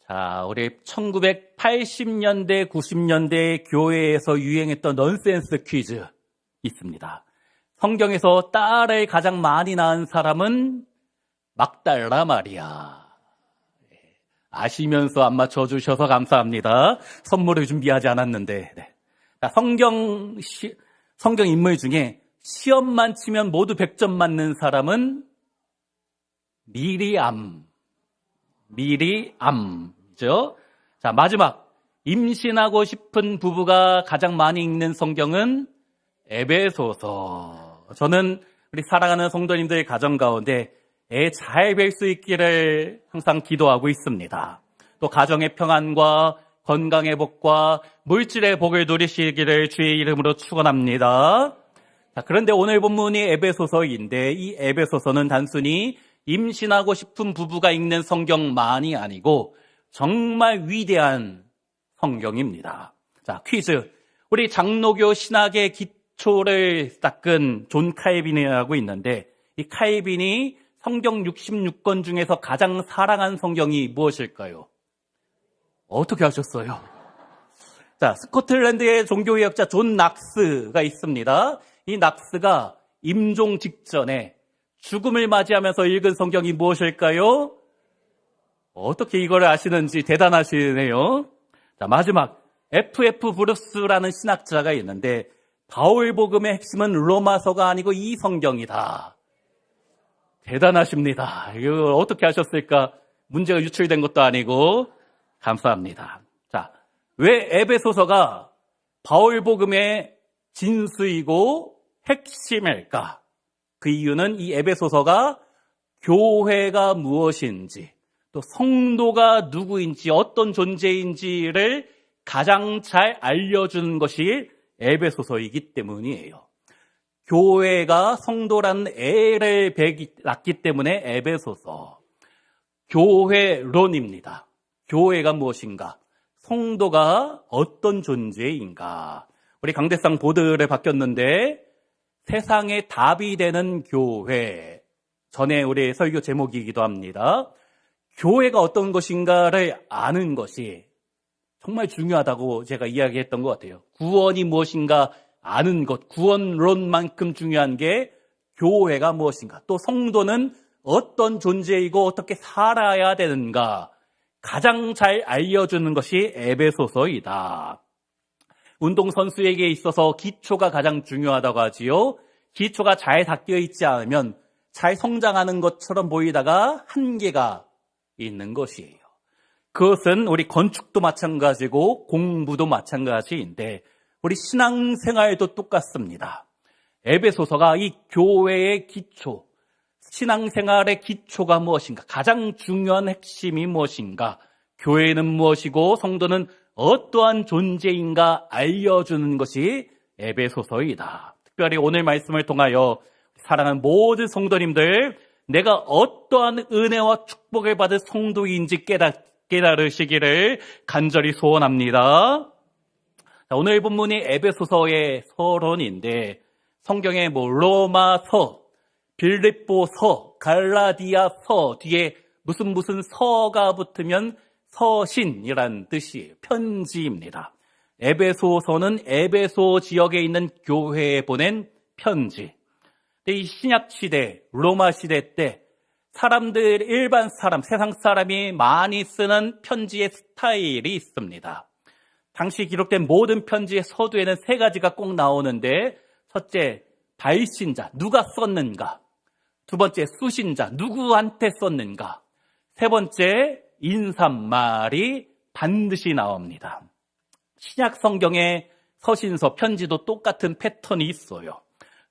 자, 우리 1980년대, 90년대 교회에서 유행했던 넌센스 퀴즈 있습니다. 성경에서 딸을 가장 많이 낳은 사람은 막달라 마리아. 아시면서 안 맞춰주셔서 감사합니다. 선물을 준비하지 않았는데. 네. 자, 성경 인물 중에 시험만 치면 모두 100점 맞는 사람은 미리암이죠. 자, 마지막 임신하고 싶은 부부가 가장 많이 읽는 성경은 에베소서. 저는 우리 사랑하는 성도님들의 가정 가운데 애 잘 뵐 수 있기를 항상 기도하고 있습니다. 또 가정의 평안과 건강의 복과 물질의 복을 누리시기를 주의 이름으로 축원합니다. 자, 그런데 오늘 본문이 에베소서인데 이 에베소서는 단순히 임신하고 싶은 부부가 읽는 성경만이 아니고 정말 위대한 성경입니다. 자, 퀴즈. 우리 장로교 신학의 기초를 닦은 존 칼빈이라고 있는데 이 칼빈이 성경 66권 중에서 가장 사랑한 성경이 무엇일까요? 어떻게 하셨어요? 자, 스코틀랜드의 종교개혁자 존 낙스가 있습니다. 이 낙스가 임종 직전에 죽음을 맞이하면서 읽은 성경이 무엇일까요? 어떻게 이걸 아시는지 대단하시네요. 자, 마지막 F.F. 브루스라는 신학자가 있는데 바울복음의 핵심은 로마서가 아니고 이 성경이다. 대단하십니다. 이거 어떻게 하셨을까? 문제가 유출된 것도 아니고 감사합니다. 자, 왜 에베소서가 바울복음의 진수이고 핵심일까? 그 이유는 이 에베소서가 교회가 무엇인지 또 성도가 누구인지 어떤 존재인지를 가장 잘 알려주는 것이 에베소서이기 때문이에요. 교회가 성도라는 애를 낳기 때문에 에베소서. 교회론입니다. 교회가 무엇인가? 성도가 어떤 존재인가? 우리 강대상 보드를 바뀌었는데 세상의 답이 되는 교회. 전에 우리 설교 제목이기도 합니다. 교회가 어떤 것인가를 아는 것이 정말 중요하다고 제가 이야기했던 것 같아요. 구원이 무엇인가 아는 것, 구원론만큼 중요한 게 교회가 무엇인가, 또 성도는 어떤 존재이고 어떻게 살아야 되는가 가장 잘 알려주는 것이 에베소서이다. 운동선수에게 있어서 기초가 가장 중요하다고 하지요. 기초가 잘 닦여 있지 않으면 잘 성장하는 것처럼 보이다가 한계가 있는 것이에요. 그것은 우리 건축도 마찬가지고 공부도 마찬가지인데 우리 신앙생활도 똑같습니다. 에베소서가 이 교회의 기초, 신앙생활의 기초가 무엇인가, 가장 중요한 핵심이 무엇인가, 교회는 무엇이고 성도는 어떠한 존재인가 알려주는 것이 에베소서이다. 특별히 오늘 말씀을 통하여 사랑하는 모든 성도님들, 내가 어떠한 은혜와 축복을 받을 성도인지 깨달으시기를 간절히 소원합니다. 오늘 본문이 에베소서의 서론인데 성경에 로마서, 빌립보서, 갈라디아서 뒤에 무슨 서가 붙으면 서신이란 뜻이에요. 편지입니다. 에베소서는 에베소 지역에 있는 교회에 보낸 편지. 이 신약시대, 로마시대 때 일반 사람, 세상 사람이 많이 쓰는 편지의 스타일이 있습니다. 당시 기록된 모든 편지의 서두에는 3가지가 꼭 나오는데 첫째, 발신자, 누가 썼는가. 두 번째, 수신자, 누구한테 썼는가. 세 번째, 인사말이 반드시 나옵니다. 신약 성경의 서신서, 편지도 똑같은 패턴이 있어요.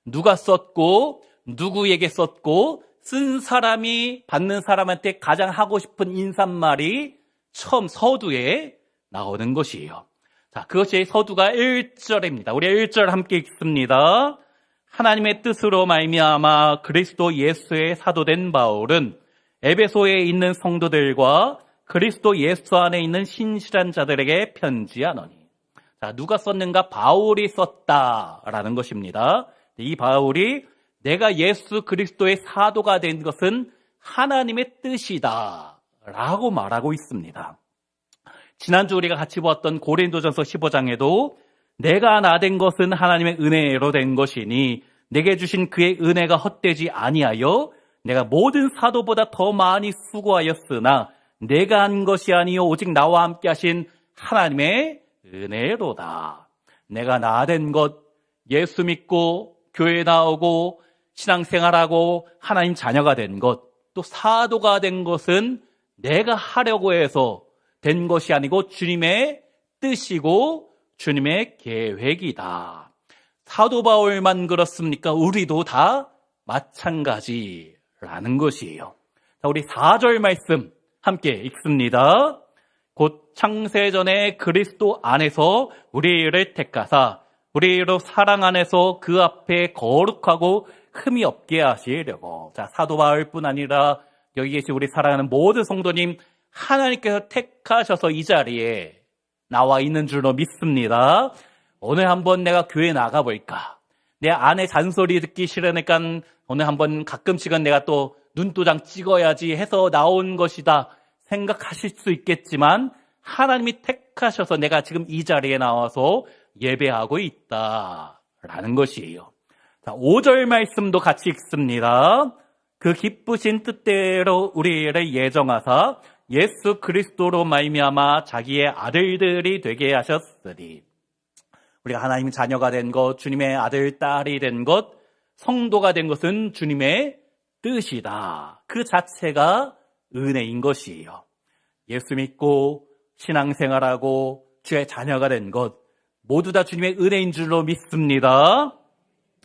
누가 썼고, 누구에게 썼고, 쓴 사람이 받는 사람한테 가장 하고 싶은 인사말이 처음 서두에 나오는 것이에요. 자, 그것이 서두가 1절입니다. 우리 1절 함께 읽습니다. 하나님의 뜻으로 말미암아 그리스도 예수의 사도된 바울은 에베소에 있는 성도들과 그리스도 예수 안에 있는 신실한 자들에게 편지하노니. 자, 누가 썼는가? 바울이 썼다라는 것입니다. 이 바울이 내가 예수 그리스도의 사도가 된 것은 하나님의 뜻이다 라고 말하고 있습니다. 지난주 우리가 같이 보았던 고린도전서 15장에도 내가 나된 것은 하나님의 은혜로 된 것이니 내게 주신 그의 은혜가 헛되지 아니하여 내가 모든 사도보다 더 많이 수고하였으나 내가 한 것이 아니요 오직 나와 함께 하신 하나님의 은혜로다. 내가 나된 것, 예수 믿고 교회 나오고 신앙생활하고 하나님 자녀가 된 것, 또 사도가 된 것은 내가 하려고 해서 된 것이 아니고 주님의 뜻이고 주님의 계획이다. 사도 바울만 그렇습니까? 우리도 다 마찬가지라는 것이에요. 자, 우리 4절 말씀 함께 읽습니다. 곧 창세전에 그리스도 안에서 우리를 택하사 우리로 사랑 안에서 그 앞에 거룩하고 흠이 없게 하시려고. 자, 사도 바울뿐 아니라 여기 계신 우리 사랑하는 모든 성도님, 하나님께서 택하셔서 이 자리에 나와 있는 줄로 믿습니다. 오늘 한번 내가 교회 나가볼까? 내 아내 잔소리 듣기 싫으니까 오늘 한번 가끔씩은 내가 또 눈도장 찍어야지 해서 나온 것이다 생각하실 수 있겠지만 하나님이 택하셔서 내가 지금 이 자리에 나와서 예배하고 있다라는 것이에요. 자, 5절 말씀도 같이 읽습니다. 그 기쁘신 뜻대로 우리를 예정하사 예수 그리스도로 말미암아 자기의 아들들이 되게 하셨으리. 우리가 하나님 자녀가 된 것, 주님의 아들, 딸이 된 것, 성도가 된 것은 주님의 뜻이다. 그 자체가 은혜인 것이에요. 예수 믿고 신앙생활하고 주의 자녀가 된 것, 모두 다 주님의 은혜인 줄로 믿습니다.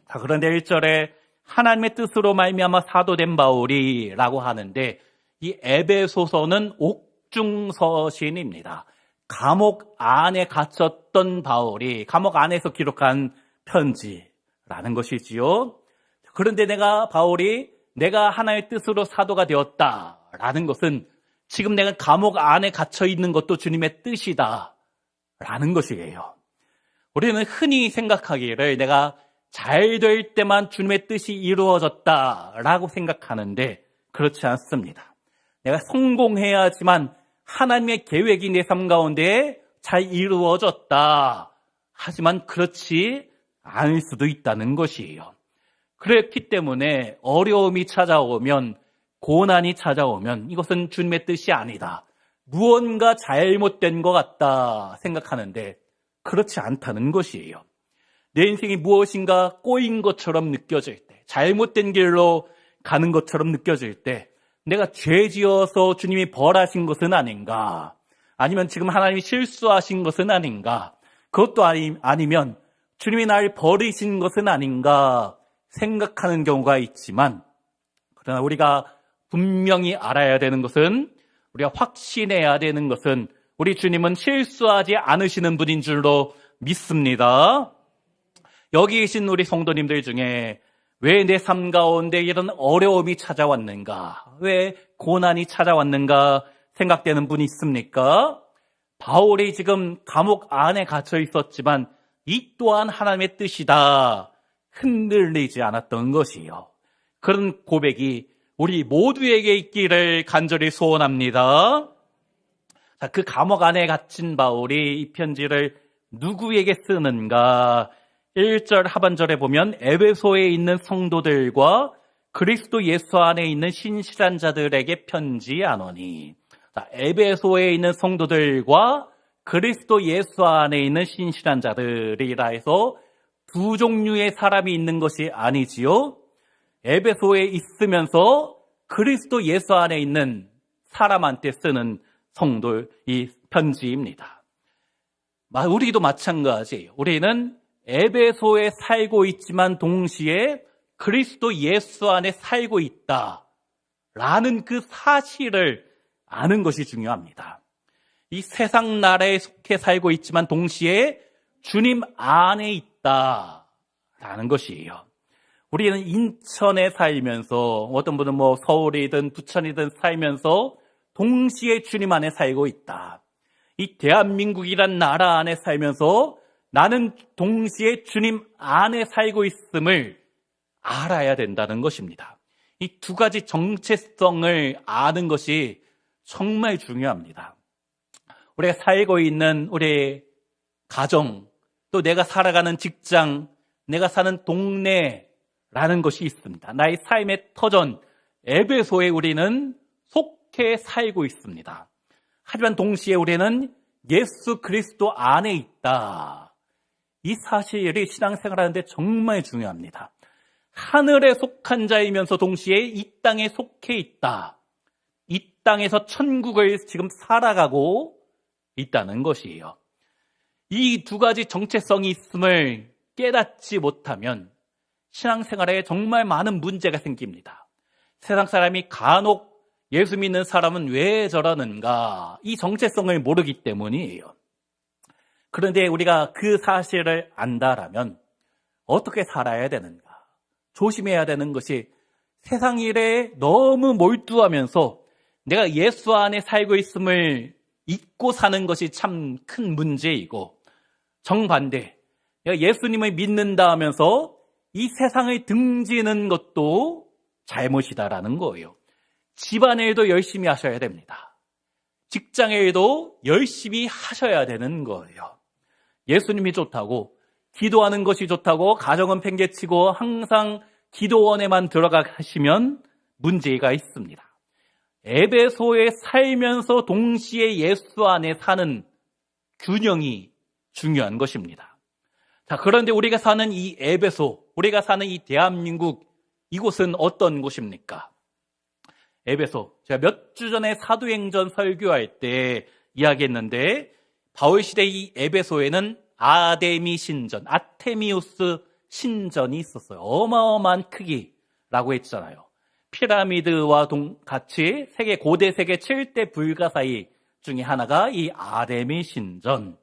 자, 그런데 1절에 하나님의 뜻으로 말미암아 사도된 바울이라고 하는데 이 에베소서는 옥중서신입니다. 감옥 안에 갇혔던 바울이 감옥 안에서 기록한 편지라는 것이지요. 그런데 바울이 내가 하나님의 뜻으로 사도가 되었다라는 것은 지금 내가 감옥 안에 갇혀 있는 것도 주님의 뜻이다라는 것이에요. 우리는 흔히 생각하기를 내가 잘 될 때만 주님의 뜻이 이루어졌다라고 생각하는데 그렇지 않습니다. 내가 성공해야지만 하나님의 계획이 내 삶 가운데 잘 이루어졌다. 하지만 그렇지 않을 수도 있다는 것이에요. 그렇기 때문에 어려움이 찾아오면, 고난이 찾아오면 이것은 주님의 뜻이 아니다. 무언가 잘못된 것 같다 생각하는데 그렇지 않다는 것이에요. 내 인생이 무엇인가 꼬인 것처럼 느껴질 때, 잘못된 길로 가는 것처럼 느껴질 때 내가 죄 지어서 주님이 벌하신 것은 아닌가, 아니면 지금 하나님이 실수하신 것은 아닌가, 그것도 아니면 주님이 날 버리신 것은 아닌가 생각하는 경우가 있지만, 그러나 우리가 분명히 알아야 되는 것은, 우리가 확신해야 되는 것은 우리 주님은 실수하지 않으시는 분인 줄로 믿습니다. 여기 계신 우리 성도님들 중에 왜 내 삶 가운데 이런 어려움이 찾아왔는가, 왜 고난이 찾아왔는가 생각되는 분이 있습니까? 바울이 지금 감옥 안에 갇혀 있었지만 이 또한 하나님의 뜻이다, 흔들리지 않았던 것이요. 그런 고백이 우리 모두에게 있기를 간절히 소원합니다. 자, 그 감옥 안에 갇힌 바울이 이 편지를 누구에게 쓰는가? 1절 하반절에 보면 에베소에 있는 성도들과 그리스도 예수 안에 있는 신실한 자들에게 편지하노니. 자, 에베소에 있는 성도들과 그리스도 예수 안에 있는 신실한 자들이라 해서 두 종류의 사람이 있는 것이 아니지요. 에베소에 있으면서 그리스도 예수 안에 있는 사람한테 쓰는 성도의 편지입니다. 우리도 마찬가지예요. 우리는 에베소에 살고 있지만 동시에 그리스도 예수 안에 살고 있다라는 그 사실을 아는 것이 중요합니다. 이 세상 나라에 속해 살고 있지만 동시에 주님 안에 있다라는 것이에요. 우리는 인천에 살면서, 어떤 분은 서울이든 부천이든 살면서 동시에 주님 안에 살고 있다. 이 대한민국이란 나라 안에 살면서 나는 동시에 주님 안에 살고 있음을 알아야 된다는 것입니다. 이 두 가지 정체성을 아는 것이 정말 중요합니다. 우리가 살고 있는 우리 가정, 또 내가 살아가는 직장, 내가 사는 동네라는 것이 있습니다. 나의 삶의 터전, 에베소에 우리는 속해 살고 있습니다. 하지만 동시에 우리는 예수 그리스도 안에 있다. 이 사실이 신앙생활하는데 정말 중요합니다. 하늘에 속한 자이면서 동시에 이 땅에 속해 있다. 이 땅에서 천국을 지금 살아가고 있다는 것이에요. 이 두 가지 정체성이 있음을 깨닫지 못하면 신앙생활에 정말 많은 문제가 생깁니다. 세상 사람이 간혹 예수 믿는 사람은 왜 저러는가? 이 정체성을 모르기 때문이에요. 그런데 우리가 그 사실을 안다라면 어떻게 살아야 되는가? 조심해야 되는 것이 세상 일에 너무 몰두하면서 내가 예수 안에 살고 있음을 잊고 사는 것이 참 큰 문제이고, 정반대, 내가 예수님을 믿는다 하면서 이 세상을 등지는 것도 잘못이다라는 거예요. 집안일도 열심히 하셔야 됩니다. 직장일도 열심히 하셔야 되는 거예요. 예수님이 좋다고, 기도하는 것이 좋다고 가정은 팽개치고 항상 기도원에만 들어가시면 문제가 있습니다. 에베소에 살면서 동시에 예수 안에 사는 균형이 중요한 것입니다. 자, 그런데 우리가 사는 이 에베소, 우리가 사는 이 대한민국, 이곳은 어떤 곳입니까? 에베소, 제가 몇 주 전에 사도행전 설교할 때 이야기했는데, 바울 시대 이 에베소에는 아데미 신전, 아테미우스 신전이 있었어요. 어마어마한 크기라고 했잖아요. 피라미드와 같이 고대 세계 7대 불가사의 중에 하나가 이 아데미 신전.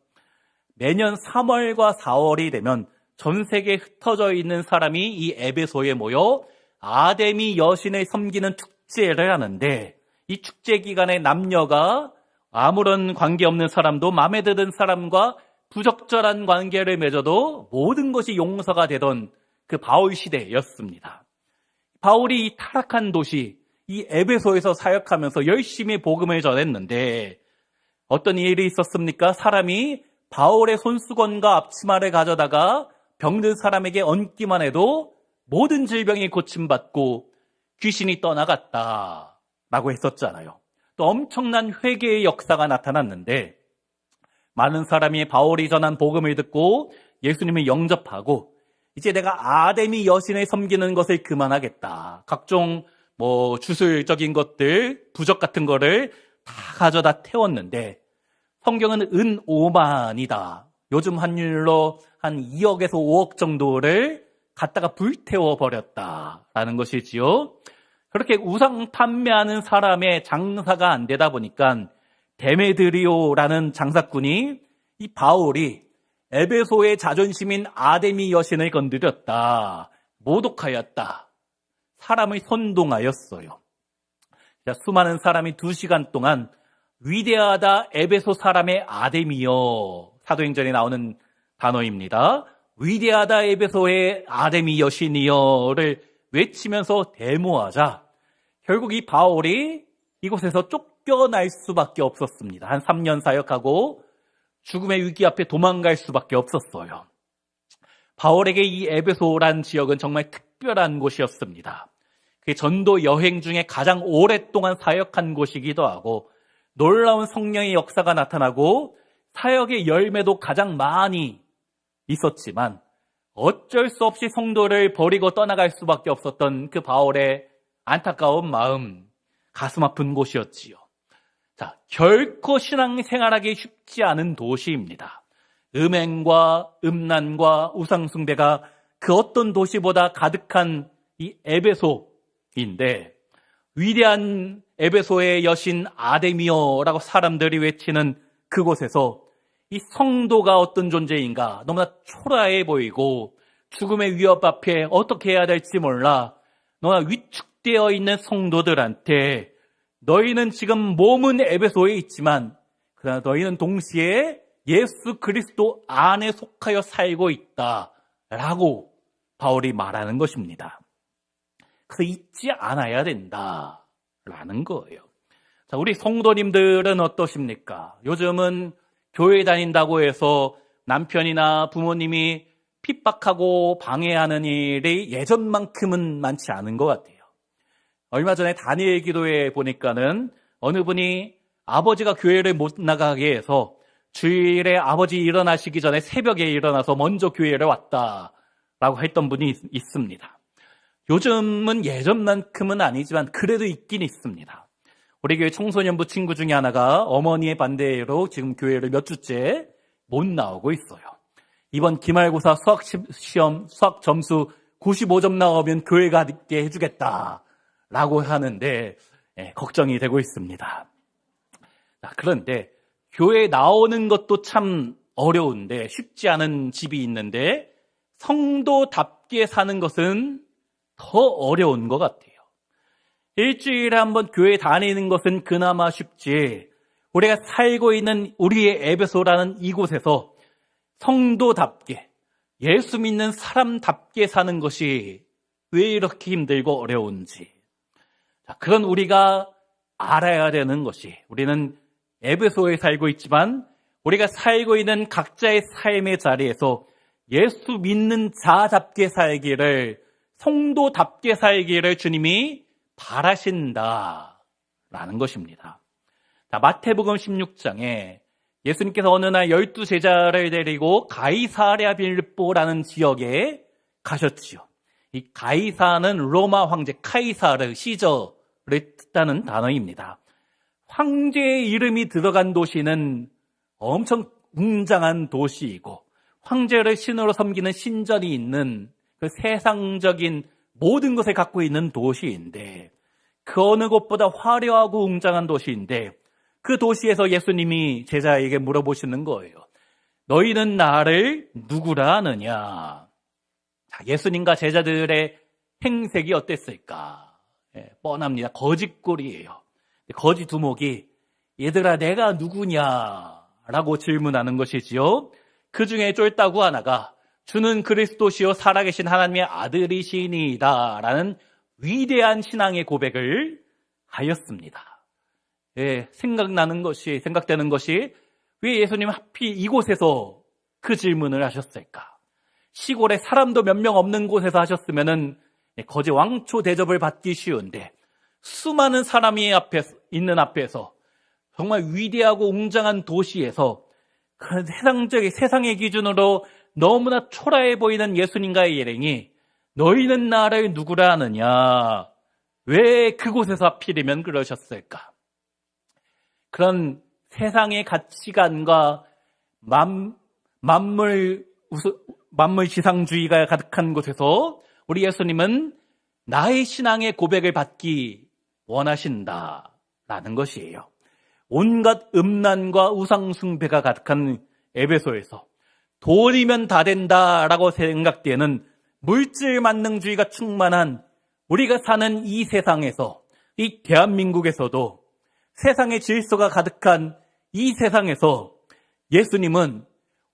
매년 3월과 4월이 되면 전 세계에 흩어져 있는 사람이 이 에베소에 모여 아데미 여신을 섬기는 축제를 하는데, 이 축제 기간에 남녀가 아무런 관계없는 사람도 마음에 드는 사람과 부적절한 관계를 맺어도 모든 것이 용서가 되던 그 바울 시대였습니다. 바울이 이 타락한 도시, 이 에베소에서 사역하면서 열심히 복음을 전했는데 어떤 일이 있었습니까? 사람이 바울의 손수건과 앞치마를 가져다가 병든 사람에게 얹기만 해도 모든 질병이 고침받고 귀신이 떠나갔다라고 했었잖아요. 또 엄청난 회개의 역사가 나타났는데, 많은 사람이 바울이 전한 복음을 듣고 예수님을 영접하고 이제 내가 아데미 여신을 섬기는 것을 그만하겠다. 각종 주술적인 것들, 부적 같은 거를 다 가져다 태웠는데, 성경은 은 5만이다. 요즘 환율로 한 2억에서 5억 정도를 갖다가 불태워 버렸다라는 것이지요. 그렇게 우상 판매하는 사람의 장사가 안 되다 보니까 데메드리오라는 장사꾼이 이 바울이 에베소의 자존심인 아데미 여신을 건드렸다, 모독하였다, 사람을 선동하였어요. 수많은 사람이 2시간 동안 위대하다 에베소 사람의 아데미여, 사도행전에 나오는 단어입니다. 위대하다 에베소의 아데미 여신이여를 외치면서 데모하자 결국 이 바울이 이곳에서 쫓겨날 수밖에 없었습니다. 한 3년 사역하고 죽음의 위기 앞에 도망갈 수밖에 없었어요. 바울에게 이 에베소란 지역은 정말 특별한 곳이었습니다. 그게 전도 여행 중에 가장 오랫동안 사역한 곳이기도 하고, 놀라운 성령의 역사가 나타나고 사역의 열매도 가장 많이 있었지만 어쩔 수 없이 성도를 버리고 떠나갈 수밖에 없었던 그 바울의 안타까운 마음, 가슴 아픈 곳이었지요. 자, 결코 신앙생활하기 쉽지 않은 도시입니다. 음행과 음란과 우상숭배가 그 어떤 도시보다 가득한 이 에베소인데, 위대한 에베소의 여신 아데미어라고 사람들이 외치는 그곳에서 이 성도가 어떤 존재인가 너무나 초라해 보이고 죽음의 위협 앞에 어떻게 해야 될지 몰라 너무나 위축되어 있는 성도들한테, 너희는 지금 몸은 에베소에 있지만 그러나 너희는 동시에 예수 그리스도 안에 속하여 살고 있다라고 바울이 말하는 것입니다. 그래서 잊지 않아야 된다라는 거예요. 자, 우리 성도님들은 어떠십니까? 요즘은 교회 다닌다고 해서 남편이나 부모님이 핍박하고 방해하는 일이 예전만큼은 많지 않은 것 같아요. 얼마 전에 다니엘 기도회 보니까는 어느 분이 아버지가 교회를 못 나가게 해서 주일에 아버지 일어나시기 전에 새벽에 일어나서 먼저 교회를 왔다라고 했던 분이 있습니다. 요즘은 예전만큼은 아니지만 그래도 있긴 있습니다. 우리 교회 청소년부 친구 중에 하나가 어머니의 반대로 지금 교회를 몇 주째 못 나오고 있어요. 이번 기말고사 수학시험 수학 점수 95점 나오면 교회 가게 해주겠다라고 하는데 걱정이 되고 있습니다. 그런데 교회에 나오는 것도 참 어려운데 쉽지 않은 집이 있는데 성도답게 사는 것은 더 어려운 것 같아요. 일주일에 한번 교회 다니는 것은 그나마 쉽지 우리가 살고 있는 우리의 에베소라는 이곳에서 성도답게 예수 믿는 사람답게 사는 것이 왜 이렇게 힘들고 어려운지 그런 우리가 알아야 되는 것이 우리는 에베소에 살고 있지만 우리가 살고 있는 각자의 삶의 자리에서 예수 믿는 자답게 살기를 성도답게 살기를 주님이 바라신다라는 것입니다. 마태복음 16장에 예수님께서 어느 날 12제자를 데리고 가이사랴 빌립보라는 지역에 가셨지요. 이 가이사는 로마 황제 카이사르 시저를 뜻하는 단어입니다. 황제의 이름이 들어간 도시는 엄청 웅장한 도시이고 황제를 신으로 섬기는 신전이 있는 그 세상적인 모든 것을 갖고 있는 도시인데 그 어느 곳보다 화려하고 웅장한 도시인데 그 도시에서 예수님이 제자에게 물어보시는 거예요. 너희는 나를 누구라 하느냐? 예수님과 제자들의 행색이 어땠을까? 뻔합니다. 거짓골이에요. 거짓 두목이 얘들아 내가 누구냐라고 질문하는 것이지요. 그 중에 쫄다구 하나가 주는 그리스도시요 살아계신 하나님의 아들이시니이다 라는 위대한 신앙의 고백을 하였습니다. 생각되는 것이 왜 예수님 하필 이곳에서 그 질문을 하셨을까? 시골에 사람도 몇 명 없는 곳에서 하셨으면은 거지 왕초 대접을 받기 쉬운데 수많은 사람이 있는 앞에서 정말 위대하고 웅장한 도시에서 그 세상의 기준으로 너무나 초라해 보이는 예수님과의 일행이 너희는 나를 누구라 하느냐? 왜 그곳에서 하필이면 그러셨을까? 그런 세상의 가치관과 만물 지상주의가 가득한 곳에서 우리 예수님은 나의 신앙의 고백을 받기 원하신다라는 것이에요. 온갖 음란과 우상숭배가 가득한 에베소에서 돈이면 다 된다라고 생각되는 물질 만능주의가 충만한 우리가 사는 이 세상에서 이 대한민국에서도 세상의 질서가 가득한 이 세상에서 예수님은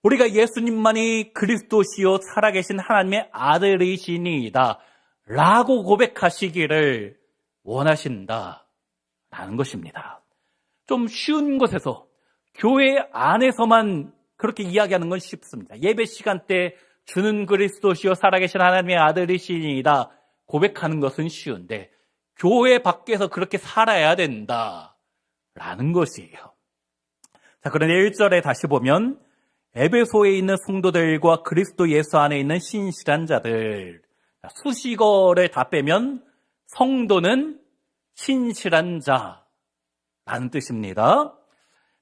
우리가 예수님만이 그리스도시요 살아계신 하나님의 아들이시니이다 라고 고백하시기를 원하신다라는 것입니다. 좀 쉬운 곳에서 교회 안에서만 그렇게 이야기하는 건 쉽습니다. 예배 시간 때 주는 그리스도시요 살아계신 하나님의 아들이시니이다 고백하는 것은 쉬운데 교회 밖에서 그렇게 살아야 된다라는 것이에요. 자, 그런데 1절에 다시 보면 에베소에 있는 성도들과 그리스도 예수 안에 있는 신실한 자들, 수식어를 다 빼면 성도는 신실한 자라는 뜻입니다.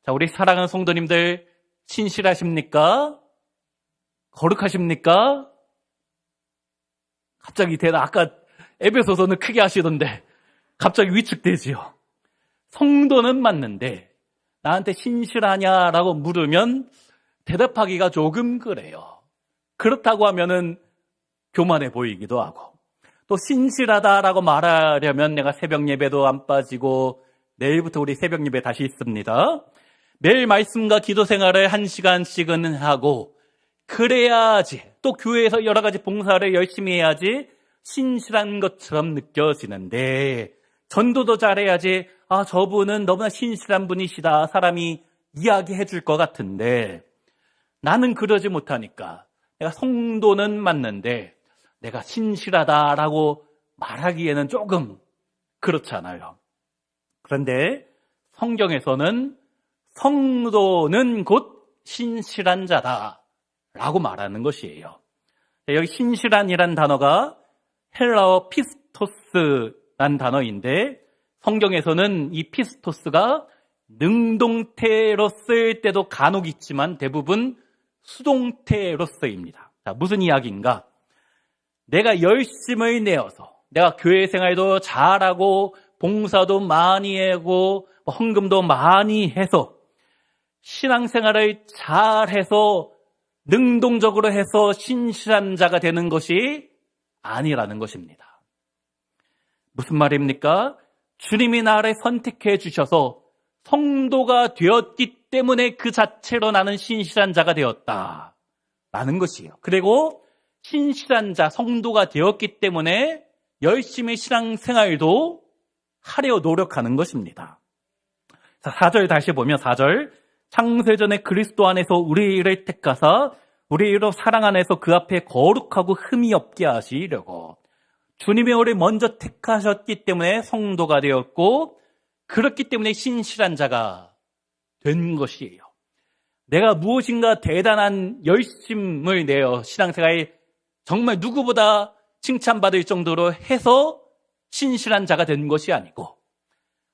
자, 우리 사랑하는 성도님들 신실하십니까? 거룩하십니까? 갑자기 아까 에베소서는 크게 하시던데 갑자기 위축되지요. 성도는 맞는데 나한테 신실하냐라고 물으면 대답하기가 조금 그래요. 그렇다고 하면은 교만해 보이기도 하고 또 신실하다라고 말하려면 내가 새벽 예배도 안 빠지고 내일부터 우리 새벽 예배 다시 있습니다. 매일 말씀과 기도 생활을 1시간씩은 하고 그래야지 또 교회에서 여러 가지 봉사를 열심히 해야지 신실한 것처럼 느껴지는데 전도도 잘해야지, 아, 저분은 너무나 신실한 분이시다, 사람이 이야기해 줄 것 같은데, 나는 그러지 못하니까 내가 성도는 맞는데 내가 신실하다라고 말하기에는 조금 그렇잖아요. 그런데 성경에서는 성도는 곧 신실한 자다라고 말하는 것이에요. 여기 신실한이란 단어가 헬라어 피스토스란 단어인데, 성경에서는 이 피스토스가 능동태로 쓸 때도 간혹 있지만 대부분 수동태로 쓰입니다. 자, 무슨 이야기인가? 내가 열심을 내어서 내가 교회 생활도 잘하고 봉사도 많이 하고 헌금도 많이 해서 신앙생활을 잘해서 능동적으로 해서 신실한 자가 되는 것이 아니라는 것입니다. 무슨 말입니까? 주님이 나를 선택해 주셔서 성도가 되었기 때문에 그 자체로 나는 신실한 자가 되었다라는 것이에요. 그리고 신실한 자, 성도가 되었기 때문에 열심히 신앙생활도 하려 노력하는 것입니다. 자, 4절 다시 보면 4절, 창세전에 그리스도 안에서 우리를 택하사 우리로 사랑 안에서 그 앞에 거룩하고 흠이 없게 하시려고. 주님이 우리를 먼저 택하셨기 때문에 성도가 되었고, 그렇기 때문에 신실한 자가 된 것이에요. 내가 무엇인가 대단한 열심을 내어 신앙생활에 정말 누구보다 칭찬받을 정도로 해서 신실한 자가 된 것이 아니고,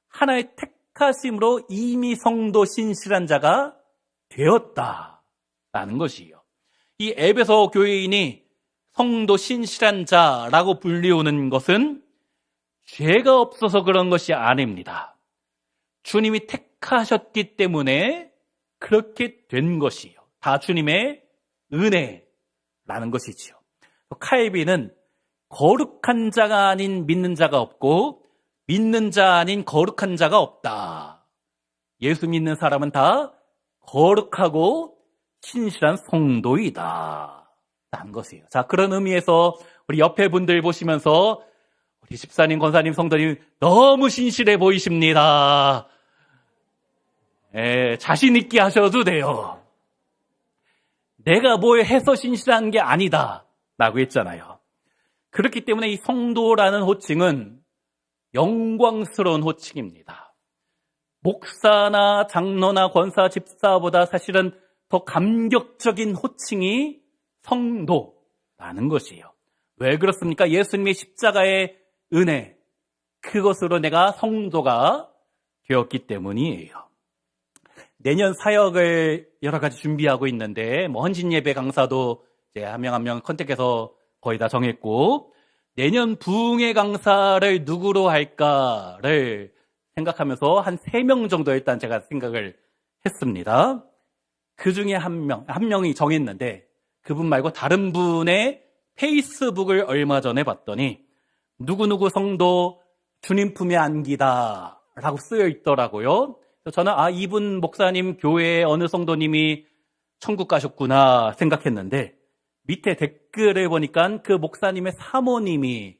하나의 택하심으로 이미 성도 신실한 자가 되었다라는 것이에요. 이 에베소 교회인이 성도 신실한 자라고 불리우는 것은 죄가 없어서 그런 것이 아닙니다. 주님이 택하셨기 때문에 그렇게 된 것이에요. 다 주님의 은혜라는 것이지요. 칼빈은 거룩한 자가 아닌 믿는 자가 없고 믿는 자 아닌 거룩한 자가 없다. 예수 믿는 사람은 다 거룩하고 신실한 성도이다 라는 것이에요. 자, 그런 의미에서 우리 옆에 분들 보시면서 우리 집사님, 권사님, 성도님 너무 신실해 보이십니다. 자신 있게 하셔도 돼요. 내가 뭘 해서 신실한 게 아니다 라고 했잖아요. 그렇기 때문에 이 성도라는 호칭은 영광스러운 호칭입니다. 목사나 장로나 권사, 집사보다 사실은 더 감격적인 호칭이 성도라는 것이에요. 왜 그렇습니까? 예수님의 십자가의 은혜, 그것으로 내가 성도가 되었기 때문이에요. 내년 사역을 여러 가지 준비하고 있는데, 헌신 예배 강사도 이제 한 명 한 명 컨택해서 거의 다 정했고, 내년 부흥회 강사를 누구로 할까를 생각하면서 한 3명 정도 일단 제가 생각을 했습니다. 그 중에 한 명이 정했는데, 그분 말고 다른 분의 페이스북을 얼마 전에 봤더니 누구누구 성도 주님 품에 안기다 라고 쓰여 있더라고요. 저는 이분 목사님 교회에 어느 성도님이 천국 가셨구나 생각했는데, 밑에 댓글을 보니까 그 목사님의 사모님이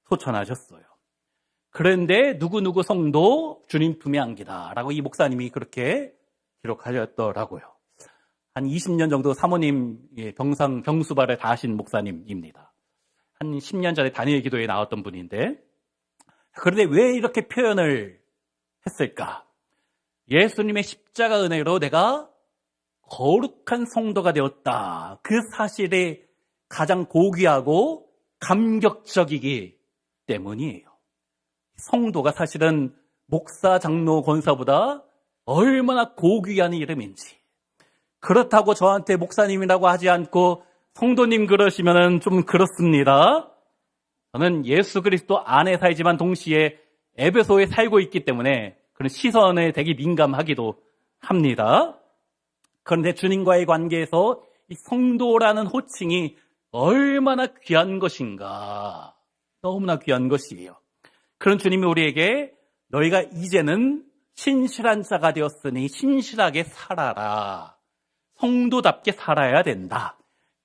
소천하셨어요. 그런데 누구누구 성도 주님 품에 안기다 라고 이 목사님이 그렇게 기록하셨더라고요. 한 20년 정도 사모님 병수발을 다 하신 목사님입니다. 한 10년 전에 다니엘 기도에 나왔던 분인데, 그런데 왜 이렇게 표현을 했을까? 예수님의 십자가 은혜로 내가 거룩한 성도가 되었다. 그 사실이 가장 고귀하고 감격적이기 때문이에요. 성도가 사실은 목사, 장로, 권사보다 얼마나 고귀한 이름인지. 그렇다고 저한테 목사님이라고 하지 않고 성도님 그러시면 좀 그렇습니다. 저는 예수 그리스도 안에 살지만 동시에 에베소에 살고 있기 때문에 그런 시선에 되게 민감하기도 합니다. 그런데 주님과의 관계에서 이 성도라는 호칭이 얼마나 귀한 것인가. 너무나 귀한 것이에요. 그런 주님이 우리에게 너희가 이제는 신실한 자가 되었으니 신실하게 살아라. 성도답게 살아야 된다.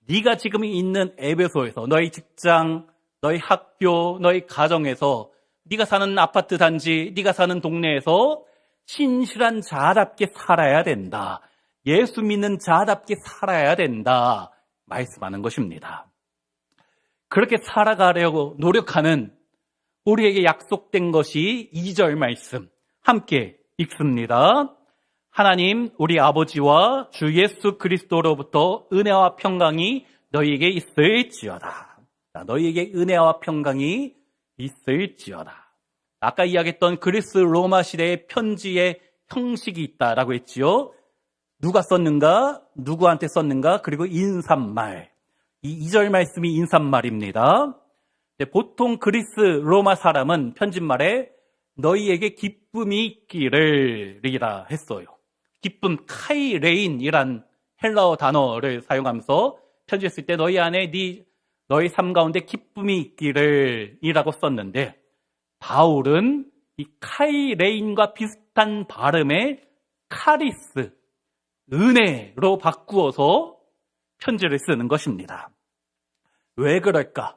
네가 지금 있는 에베소에서, 너희 직장, 너희 학교, 너희 가정에서 네가 사는 아파트 단지, 네가 사는 동네에서 신실한 자답게 살아야 된다. 예수 믿는 자답게 살아야 된다. 말씀하는 것입니다. 그렇게 살아가려고 노력하는 우리에게 약속된 것이 2절 말씀 함께 읽습니다. 하나님 우리 아버지와 주 예수 그리스도로부터 은혜와 평강이 너희에게 있을지어다. 너희에게 은혜와 평강이 있을지어다. 아까 이야기했던 그리스 로마 시대의 편지의 형식이 있다라고 했지요. 누가 썼는가, 누구한테 썼는가, 그리고 인사말. 이 2절 말씀이 인사말입니다. 보통 그리스 로마 사람은 편집말에 너희에게 기쁨이 있기를 이라 했어요. 기쁨, 카이레인이란 헬라어 단어를 사용하면서 편지했을 때 너희 안에 너희 삶 가운데 기쁨이 있기를 이라고 썼는데 바울은 이 카이레인과 비슷한 발음의 카리스, 은혜로 바꾸어서 편지를 쓰는 것입니다. 왜 그럴까?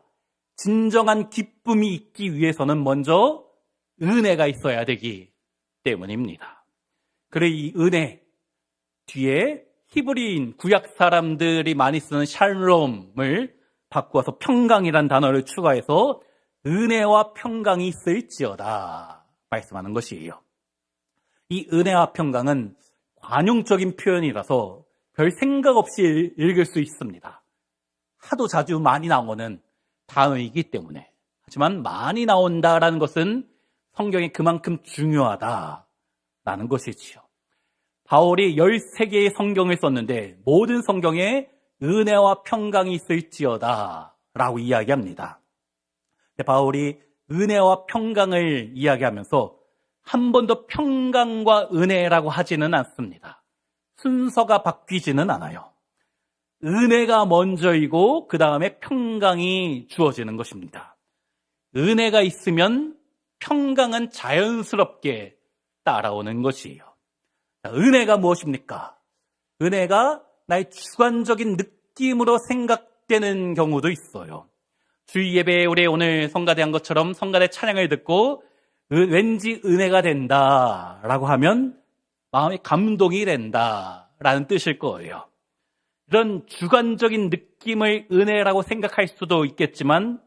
진정한 기쁨이 있기 위해서는 먼저 은혜가 있어야 되기 때문입니다. 그래 이 은혜 뒤에 히브리인 구약 사람들이 많이 쓰는 샬롬을 바꾸어서 평강이란 단어를 추가해서 은혜와 평강이 있을지어다 말씀하는 것이에요. 이 은혜와 평강은 관용적인 표현이라서 별 생각 없이 읽을 수 있습니다. 하도 자주 많이 나오는 단어이기 때문에. 하지만 많이 나온다라는 것은 성경에 그만큼 중요하다라는 것이지요. 바울이 13개의 성경을 썼는데 모든 성경에 은혜와 평강이 있을지어다 라고 이야기합니다. 바울이 은혜와 평강을 이야기하면서 한 번도 평강과 은혜라고 하지는 않습니다. 순서가 바뀌지는 않아요. 은혜가 먼저이고 그 다음에 평강이 주어지는 것입니다. 은혜가 있으면 평강은 자연스럽게 따라오는 것이에요. 은혜가 무엇입니까? 은혜가 나의 주관적인 느낌으로 생각되는 경우도 있어요. 주일 예배에 우리 오늘 성가대한 것처럼 성가대 찬양을 듣고 왠지 은혜가 된다라고 하면 마음이 감동이 된다라는 뜻일 거예요. 이런 주관적인 느낌을 은혜라고 생각할 수도 있겠지만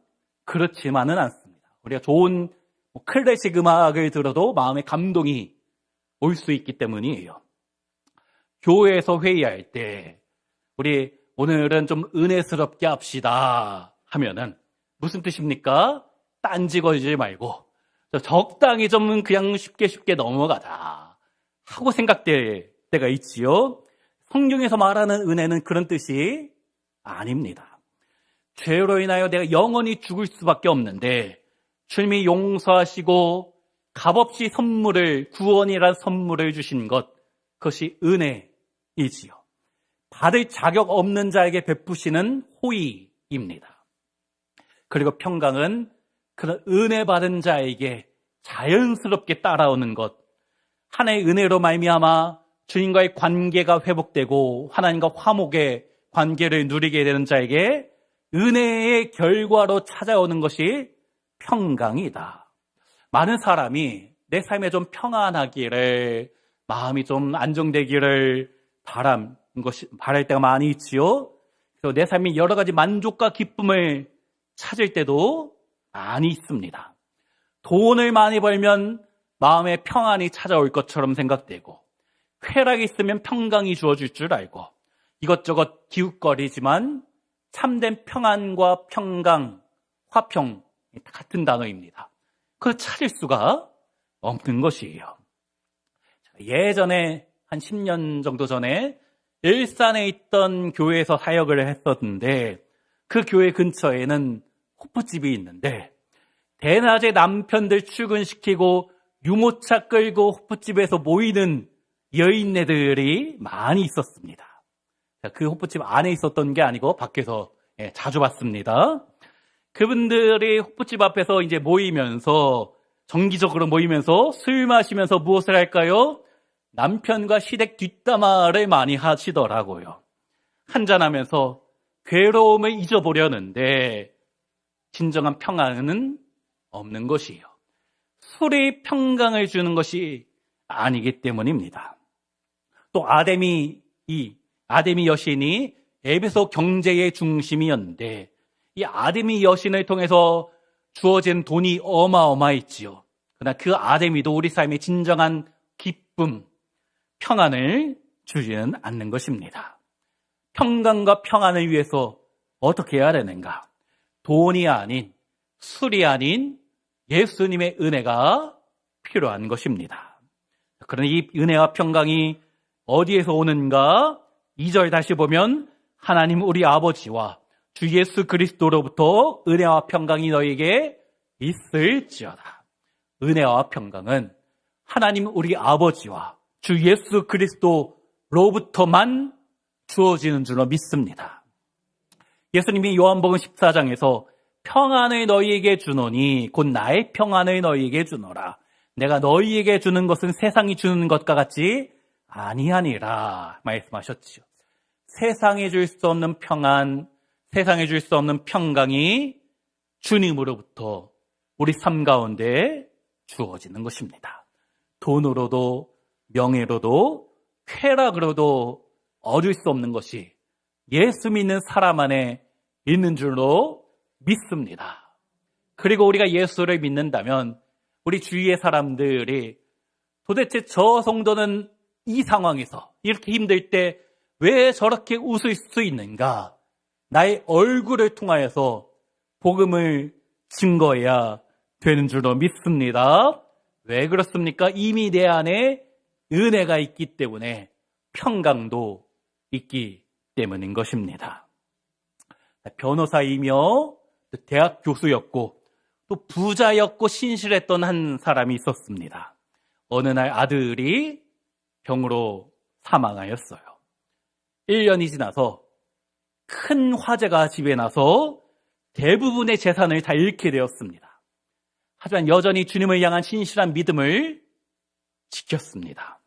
그렇지만은 않습니다. 우리가 좋은 클래식 음악을 들어도 마음에 감동이 올 수 있기 때문이에요. 교회에서 회의할 때 우리 오늘은 좀 은혜스럽게 합시다 하면은 무슨 뜻입니까? 딴지 걸지 말고 적당히 좀 그냥 쉽게 넘어가자 하고 생각될 때가 있지요. 성경에서 말하는 은혜는 그런 뜻이 아닙니다. 죄로 인하여 내가 영원히 죽을 수밖에 없는데 주님이 용서하시고 값없이 구원이란 선물을 주신 것, 그것이 은혜이지요. 받을 자격 없는 자에게 베푸시는 호의입니다. 그리고 평강은 그런 은혜 받은 자에게 자연스럽게 따라오는 것, 하나의 은혜로 말미암아 주님과의 관계가 회복되고 하나님과 화목의 관계를 누리게 되는 자에게 은혜의 결과로 찾아오는 것이 평강이다. 많은 사람이 내 삶에 좀 평안하기를, 마음이 좀 안정되기를 바랄 때가 많이 있지요. 그래서 내 삶이 여러 가지 만족과 기쁨을 찾을 때도 많이 있습니다. 돈을 많이 벌면 마음에 평안이 찾아올 것처럼 생각되고, 쾌락이 있으면 평강이 주어질 줄 알고, 이것저것 기웃거리지만 참된 평안과 평강, 화평 같은 단어입니다. 그걸 찾을 수가 없는 것이에요. 예전에 한 10년 정도 전에 일산에 있던 교회에서 사역을 했었는데 그 교회 근처에는 호프집이 있는데 대낮에 남편들 출근시키고 유모차 끌고 호프집에서 모이는 여인네들이 많이 있었습니다. 그 호프집 안에 있었던 게 아니고 밖에서 자주 봤습니다. 그분들이 호프집 앞에서 이제 모이면서 정기적으로 모이면서 술 마시면서 무엇을 할까요? 남편과 시댁 뒷담화를 많이 하시더라고요. 한잔하면서 괴로움을 잊어보려는데 진정한 평안은 없는 것이에요. 술이 평강을 주는 것이 아니기 때문입니다. 또 아데미 여신이 에베소 경제의 중심이었는데 이 아데미 여신을 통해서 주어진 돈이 어마어마했지요. 그러나 그 아데미도 우리 삶의 진정한 기쁨, 평안을 주지는 않는 것입니다. 평강과 평안을 위해서 어떻게 해야 되는가? 돈이 아닌, 술이 아닌 예수님의 은혜가 필요한 것입니다. 그러나 이 은혜와 평강이 어디에서 오는가? 2절 다시 보면 하나님 우리 아버지와 주 예수 그리스도로부터 은혜와 평강이 너에게 있을지어다. 은혜와 평강은 하나님 우리 아버지와 주 예수 그리스도로부터만 주어지는 줄로 믿습니다. 예수님이 요한복음 14장에서 평안을 너희에게 주노니 곧 나의 평안을 너희에게 주노라. 내가 너희에게 주는 것은 세상이 주는 것과 같지 아니하니라 말씀하셨지요. 세상에 줄 수 없는 평안, 세상에 줄 수 없는 평강이 주님으로부터 우리 삶 가운데 주어지는 것입니다. 돈으로도 명예로도 쾌락으로도 얻을 수 없는 것이 예수 믿는 사람 안에 있는 줄로 믿습니다. 그리고 우리가 예수를 믿는다면 우리 주위의 사람들이 도대체 저 성도는 이 상황에서 이렇게 힘들 때 왜 저렇게 웃을 수 있는가? 나의 얼굴을 통하여서 복음을 증거해야 되는 줄로 믿습니다. 왜 그렇습니까? 이미 내 안에 은혜가 있기 때문에 평강도 있기 때문인 것입니다. 변호사이며 대학 교수였고 또 부자였고 신실했던 한 사람이 있었습니다. 어느 날 아들이 병으로 사망하였어요. 1년이 지나서 큰 화재가 집에 나서 대부분의 재산을 다 잃게 되었습니다. 하지만 여전히 주님을 향한 신실한 믿음을 지켰습니다.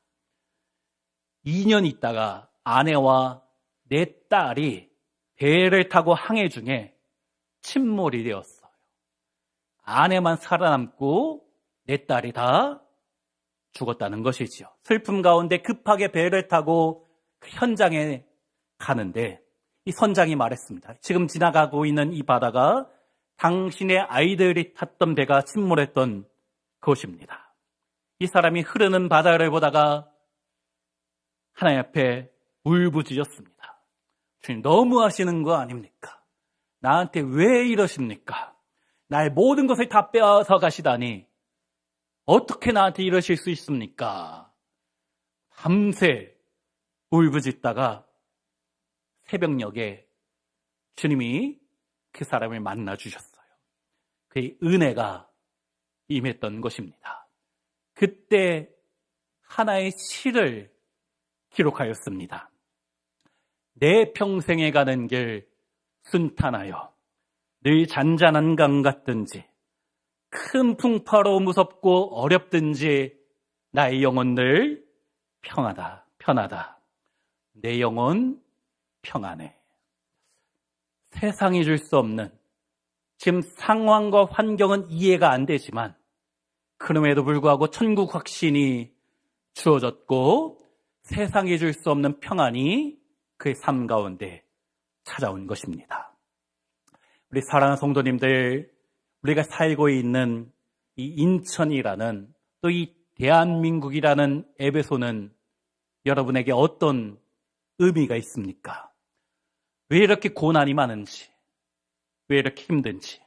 2년 있다가 아내와 내 딸이 배를 타고 항해 중에 침몰이 되었어요. 아내만 살아남고 내 딸이 다 죽었다는 것이지요. 슬픔 가운데 급하게 배를 타고 그 현장에 가는데 이 선장이 말했습니다. 지금 지나가고 있는 이 바다가 당신의 아이들이 탔던 배가 침몰했던 곳입니다. 이 사람이 흐르는 바다를 보다가 하나님 앞에 울부짖었습니다. 주님, 너무하시는 거 아닙니까? 나한테 왜 이러십니까? 나의 모든 것을 다 빼앗아 가시다니 어떻게 나한테 이러실 수 있습니까? 밤새 울부짖다가 새벽녘에 주님이 그 사람을 만나 주셨어요. 그의 은혜가 임했던 것입니다. 그때 하나의 시를 기록하였습니다. 내 평생에 가는 길 순탄하여 늘 잔잔한 강 같든지 큰 풍파로 무섭고 어렵든지 나의 영혼 늘 편하다. 내 영혼 평안해. 세상이 줄 수 없는 지금 상황과 환경은 이해가 안 되지만 그럼에도 불구하고 천국 확신이 주어졌고 세상이 줄 수 없는 평안이 그의 삶 가운데 찾아온 것입니다. 우리 사랑하는 성도님들, 우리가 살고 있는 이 인천이라는 또 이 대한민국이라는 에베소는 여러분에게 어떤 의미가 있습니까? 왜 이렇게 고난이 많은지, 왜 이렇게 힘든지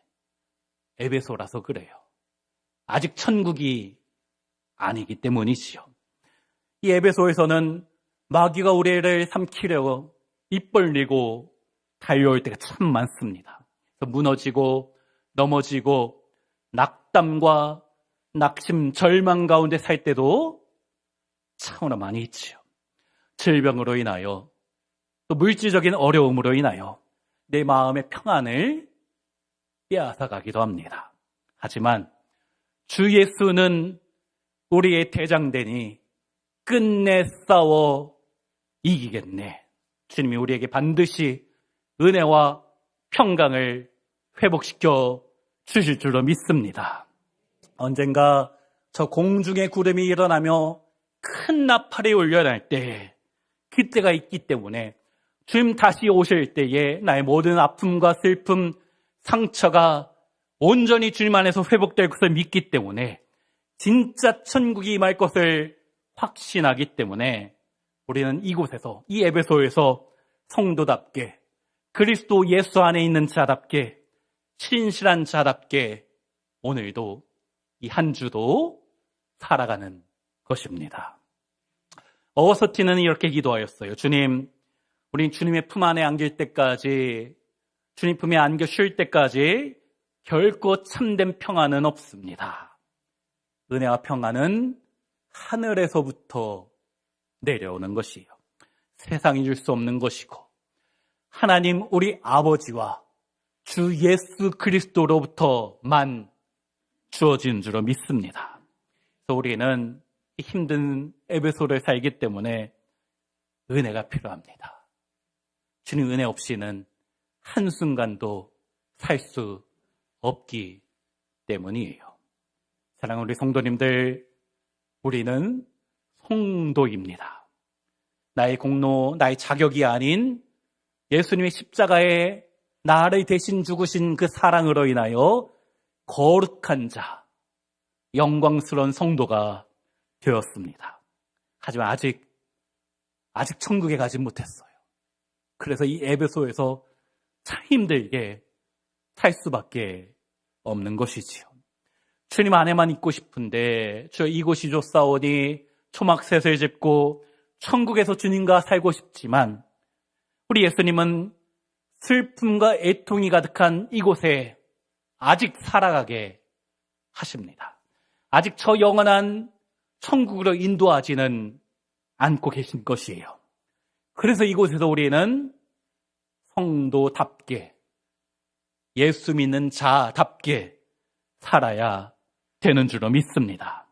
에베소라서 그래요. 아직 천국이 아니기 때문이지요. 이 에베소에서는 마귀가 우리를 삼키려고 입 벌리고 달려올 때가 참 많습니다. 그래서 무너지고 넘어지고 낙담과 낙심, 절망 가운데 살 때도 참으로 많이 있지요. 질병으로 인하여 또 물질적인 어려움으로 인하여 내 마음의 평안을 빼앗아가기도 합니다. 하지만 주 예수는 우리의 대장되니 끝내 싸워 이기겠네. 주님이 우리에게 반드시 은혜와 평강을 회복시켜 주실 줄로 믿습니다. 언젠가 저 공중의 구름이 일어나며 큰 나팔이 울려날 때, 그때가 있기 때문에 주님 다시 오실 때에 나의 모든 아픔과 슬픔, 상처가 온전히 주님 안에서 회복될 것을 믿기 때문에 진짜 천국이 임할 것을 확신하기 때문에 우리는 이곳에서, 이 에베소에서 성도답게, 그리스도 예수 안에 있는 자답게, 신실한 자답게 오늘도 이 한 주도 살아가는 것입니다. 어거스틴은 이렇게 기도하였어요. 주님, 우린 주님의 품 안에 안길 때까지, 주님 품에 안겨 쉴 때까지 결코 참된 평안은 없습니다. 은혜와 평안은 하늘에서부터 내려오는 것이에요. 세상이 줄 수 없는 것이고, 하나님 우리 아버지와 주 예수 그리스도로부터만 주어진 줄로 믿습니다. 그래서 우리는 힘든 에베소를 살기 때문에 은혜가 필요합니다. 주님 은혜 없이는 한순간도 살 수 없기 때문이에요. 사랑하는 우리 성도님들, 우리는 성도입니다. 나의 공로, 나의 자격이 아닌 예수님의 십자가에 나를 대신 죽으신 그 사랑으로 인하여 거룩한 자, 영광스러운 성도가 되었습니다. 하지만 아직 천국에 가지 못했어요. 그래서 이 에베소에서 참 힘들게 살 수밖에 없는 것이지요. 주님 안에만 있고 싶은데 저 이곳이 좋사오니 초막셋을 짓고 천국에서 주님과 살고 싶지만 우리 예수님은 슬픔과 애통이 가득한 이곳에 아직 살아가게 하십니다. 아직 저 영원한 천국으로 인도하지는 않고 계신 것이에요. 그래서 이곳에서 우리는 성도답게, 예수 믿는 자답게 살아야 되는 줄로 믿습니다.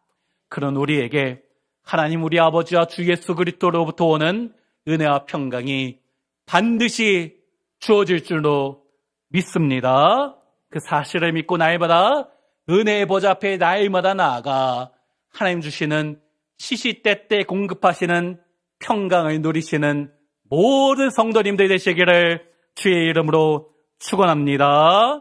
그런 우리에게 하나님 우리 아버지와 주 예수 그리스도로부터 오는 은혜와 평강이 반드시 주어질 줄로 믿습니다. 그 사실을 믿고 날마다 은혜의 보좌 앞에 날마다 나아가 하나님 주시는 시시때때 공급하시는 평강을 누리시는 모든 성도님들 되시기를 주의 이름으로 축원합니다.